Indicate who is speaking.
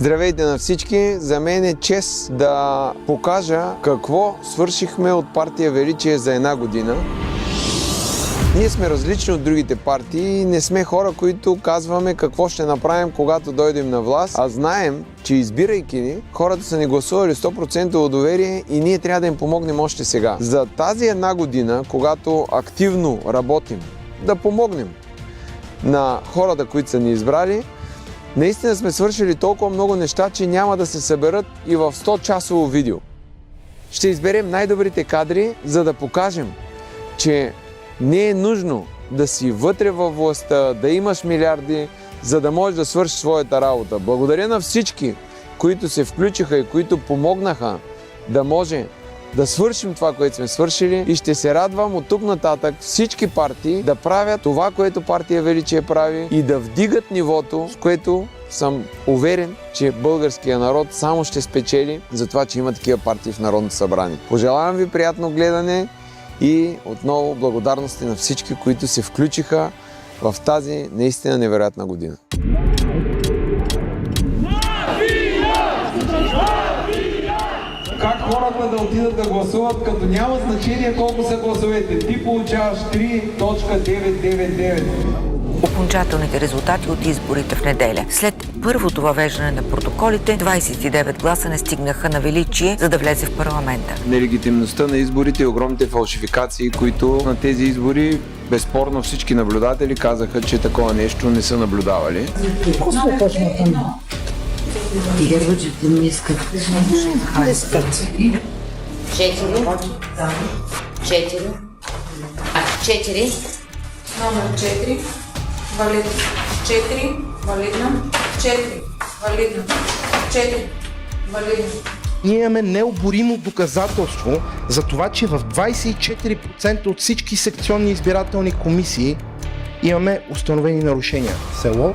Speaker 1: Здравейте на всички! За мен е чест да покажа какво свършихме от партия Величие за една година. Ние сме различни от другите партии, не сме хора, които казваме какво ще направим, когато дойдем на власт, а знаем, че избирайки ни, хората са ни гласували 100% доверие и ние трябва да им помогнем още сега. За тази една година, когато активно работим, да помогнем на хората, които са ни избрали, наистина сме свършили толкова много неща, че няма да се съберат и в 100-часово видео. Ще изберем най-добрите кадри, за да покажем, че не е нужно да си вътре във властта, да имаш милиарди, за да можеш да свършиш своята работа. Благодаря на всички, които се включиха и които помогнаха да може да свършим това, което сме свършили, и ще се радвам от тук нататък всички партии да правят това, което партия Величие прави и да вдигат нивото, с което съм уверен, че българския народ само ще спечели за това, че има такива партии в Народното събрание. Пожелавам ви приятно гледане и отново благодарности на всички, които се включиха в тази наистина невероятна година. Как хората да отидат да гласуват, като няма значение колко са гласовете? Ти получаваш 3.999.
Speaker 2: Окончателните резултати от изборите в неделя. След първото въвеждане на протоколите, 29 гласа не стигнаха на Величие, за да влезе в парламента.
Speaker 1: Нелегитимността на изборите и огромните фалшификации, които на тези избори безспорно всички наблюдатели казаха, че такова нещо не са наблюдавали.
Speaker 2: Вървачите ми искат. 4. 4.
Speaker 3: Номер 4. Валидно. 4. Валидно. 4. Валидно. 4. Валидно.
Speaker 4: Ние имаме необоримо доказателство за това, че в 24% от всички секционни избирателни комисии имаме установени нарушения. Село